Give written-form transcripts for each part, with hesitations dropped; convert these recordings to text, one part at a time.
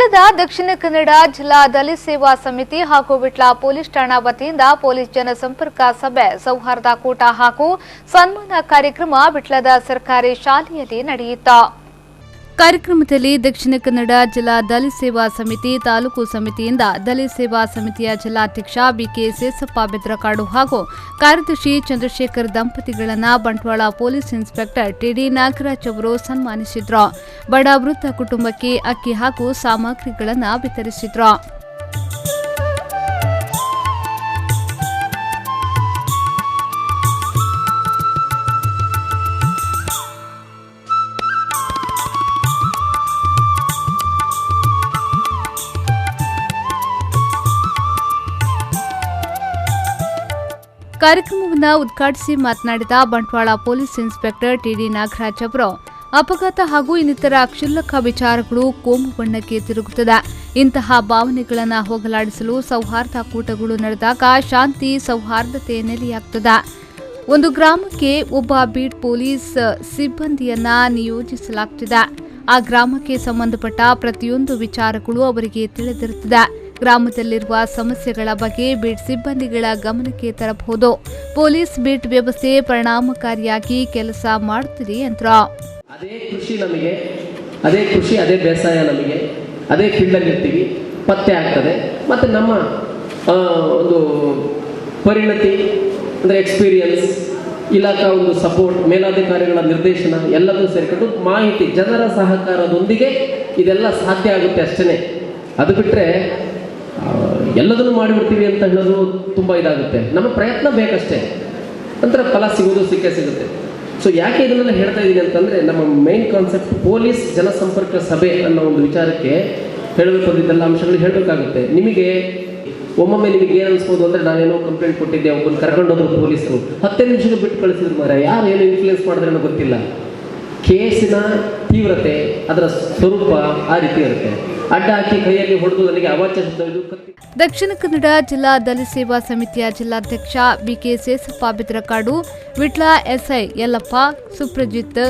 ವಿಟ್ಲದ ದಕ್ಷಿಣ ಕನ್ನಡ ಜಿಲ್ಲಾ ದಲಿತ ಸೇವಾ ಸಮಿತಿ ಹಾಗೂ ವಿಟ್ಲ ಪೊಲೀಸ್ ಠಾಣಾ ವತಿಯಿಂದ ಪೊಲೀಸ್ ಜನಸಂಪರ್ಕ ಸಭೆ, ಸೌಹಾರ್ದ ಕೂಟ ಹಾಗೂ ಸನ್ಮಾನ ಕಾರ್ಯಕ್ರಮ ವಿಟ್ಲದ ಸರ್ಕಾರಿ ಶಾಲೆಯಲ್ಲಿ ನಡೆಯಿತು. ಕಾರ್ಯಕ್ರಮದಲ್ಲಿ ದಕ್ಷಿಣ ಕನ್ನಡ ಜಿಲ್ಲಾ ದಲಿತ ಸೇವಾ ಸಮಿತಿ ತಾಲೂಕು ಸಮಿತಿಯಿಂದ ದಲಿತ ಸೇವಾ ಸಮಿತಿಯ ಜಿಲ್ಲಾಧ್ಯಕ್ಷ ಬಿಕೆ ಸೇಸಪ್ಪ ಬೆದ್ರಕಾಡು ಹಾಗೂ ಕಾರ್ಯದರ್ಶಿ ಚಂದ್ರಶೇಖರ್ ದಂಪತಿಗಳನ್ನು Bantwal police inspector TD Nagaraj ಅವರು ಸನ್ಮಾನಿಸಿದ್ರು. ಬಡ ವೃದ್ಧ ಕುಟುಂಬಕ್ಕೆ ಅಕ್ಕಿ ಹಾಗೂ ಸಾಮಗ್ರಿಗಳನ್ನು ವಿತರಿಸಿದ್ರು. ಕಾರ್ಯಕ್ರಮವನ್ನು ಉದ್ಘಾಟಿಸಿ ಮಾತನಾಡಿದ Bantwal police inspector TD Nagaraj ಅವರು, ಅಪಘಾತ ಹಾಗೂ ಇನ್ನಿತರ ಕ್ಷುಲ್ಲಕ ವಿಚಾರಗಳು ಕೋಮು ಬಣ್ಣಕ್ಕೆ ತಿರುಗುತ್ತದೆ. ಇಂತಹ ಭಾವನೆಗಳನ್ನು ಹೋಗಲಾಡಿಸಲು ಸೌಹಾರ್ದ ಕೂಟಗಳು ನಡೆದಾಗ ಶಾಂತಿ ಸೌಹಾರ್ದತೆ ನೆಲೆಯಾಗುತ್ತದೆ. ಒಂದು ಗ್ರಾಮಕ್ಕೆ ಒಬ್ಬ ಬೀಟ್ ಪೊಲೀಸ್ ಸಿಬ್ಬಂದಿಯನ್ನ ನಿಯೋಜಿಸಲಾಗುತ್ತಿದೆ. ಆ ಗ್ರಾಮಕ್ಕೆ ಸಂಬಂಧಪಟ್ಟ ಪ್ರತಿಯೊಂದು ವಿಚಾರಗಳು ಅವರಿಗೆ ತಿಳಿದಿರುತ್ತದೆ. ಗ್ರಾಮದಲ್ಲಿರುವ ಸಮಸ್ಯೆಗಳ ಬಗ್ಗೆ ಬೀಟ್ ಸಿಬ್ಬಂದಿಗಳ ಗಮನಕ್ಕೆ ತರಬಹುದು. ಪೊಲೀಸ್ ಬೀಟ್ ವ್ಯವಸ್ಥೆ ಪರಿಣಾಮಕಾರಿಯಾಗಿ ಕೆಲಸ ಮಾಡುತ್ತಿದೆ ಎಂದರು. ಅದೇ ಕೃಷಿ ನಮಗೆ, ಅದೇ ಕೃಷಿ, ಅದೇ ಬೇಸಾಯ ನಮಗೆ, ಅದೇ ಫೀಲ್ಡಲ್ಲಿ ಇರ್ತೀವಿ, ಪತ್ತೆ ಆಗ್ತದೆ. ಮತ್ತು ನಮ್ಮ ಒಂದು ಪರಿಣತಿ ಅಂದರೆ ಎಕ್ಸ್ಪೀರಿಯನ್ಸ್, ಇಲಾಖಾ ಒಂದು ಸಪೋರ್ಟ್, ಮೇಲಾಧಿಕಾರಿಗಳ ನಿರ್ದೇಶನ ಎಲ್ಲದೂ ಸೇರಿಕೊಂಡು ಮಾಹಿತಿ, ಜನರ ಸಹಕಾರದೊಂದಿಗೆ ಇದೆಲ್ಲ ಸಾಧ್ಯ ಆಗುತ್ತೆ ಅಷ್ಟೇ. ಅದು ಬಿಟ್ಟರೆ ಎಲ್ಲದನ್ನು ಮಾಡಿಬಿಡ್ತೀವಿ ಅಂತ ಹೇಳೋದು ತುಂಬ ಇದಾಗುತ್ತೆ. ನಮ್ಮ ಪ್ರಯತ್ನ ಬೇಕಷ್ಟೇ, ನಂತರ ಫಲ ಸಿಗೋದು ಸಿಕ್ಕೇ ಸಿಗುತ್ತೆ. ಸೊ ಯಾಕೆ ಇದನ್ನೆಲ್ಲ ಹೇಳ್ತಾ ಇದ್ದೀನಿ ಅಂತಂದರೆ, ನಮ್ಮ ಮೈನ್ ಕಾನ್ಸೆಪ್ಟ್ ಪೊಲೀಸ್ ಜನಸಂಪರ್ಕ ಸಭೆ ಅನ್ನೋ ಒಂದು ವಿಚಾರಕ್ಕೆ ಹೇಳಬೇಕು ಅಂದಿದ್ದೆಲ್ಲ ಅಂಶಗಳು ಹೇಳಬೇಕಾಗುತ್ತೆ. ನಿಮಗೆ ಒಮ್ಮೊಮ್ಮೆ ನಿಮಗೆ ಏನು ಅನಿಸ್ಬೋದು ಅಂದರೆ, ನಾನೇನೋ ಕಂಪ್ಲೇಂಟ್ ಕೊಟ್ಟಿದ್ದೆ, ಒಬ್ಬರು ಕರ್ಕೊಂಡೋದ್ರು ಪೊಲೀಸರು 10 ನಿಮಿಷಕ್ಕೆ ಬಿಟ್ಟು ಕಳಿಸಿದ್ರು ಮಾರ, ಯಾರು ಏನು ಇನ್ಫ್ಲೂಯೆನ್ಸ್ ಮಾಡಿದ್ರೇನೋ ಗೊತ್ತಿಲ್ಲ. ಕೇಸಿನ ತೀವ್ರತೆ, ಅದರ ಸ್ವರೂಪ ಆ ರೀತಿ ಇರುತ್ತೆ. ಅಡ್ಡ ಹಾಕಿ ಕೈಯಲ್ಲಿ ಹೊಡೆದು ನನಗೆ ಅವಾಚ್ಯ ಶಬ್ದ. ದಕ್ಷಿಣ ಕನ್ನಡ ಜಿಲ್ಲಾ ದಲಿತ ಸೇವಾ ಸಮಿತಿಯ ಜಿಲ್ಲಾಧ್ಯಕ್ಷ ಬಿಕೆ ಸೇಸಪ್ಪ ಬೆದ್ರಕಾಡು, ವಿಟ್ಲ ಎಸ್ಐ ಯಲ್ಲಪ್ಪ, ಸುಪ್ರಜಿತ್,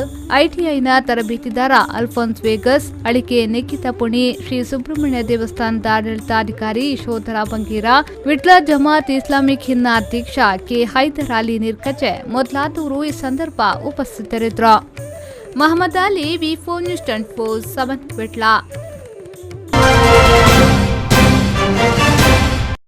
ಐಟಿಐನ ತರಬೇತಿದಾರ ಅಲ್ಫೋನ್ಸ್ ವೇಗಸ್, ಅಳಿಕೆ ನಿಖಿತ ಪುಣಿ, ಶ್ರೀ ಸುಬ್ರಹ್ಮಣ್ಯ ದೇವಸ್ಥಾನದ ಆಡಳಿತಾಧಿಕಾರಿ ಯಶೋಧರ ಬಂಗೀರ, ವಿಟ್ಲ ಜಮಾತ್ ಇಸ್ಲಾಮಿಕ್ ಹಿನ್ನ ಅಧ್ಯಕ್ಷ ಕೆ ಹೈದರ್ ಅಲಿ ನಿರ್ಕಚೆ ಮೊದಲಾದವರು ಈ ಸಂದರ್ಭ ಉಪಸ್ಥಿತರಿದ್ದರು. ಮಹಮ್ಮದ್ ಅಲಿ, ವಿ4 ನ್ಯೂಸ್ 24/7 ವಿಟ್ಲ.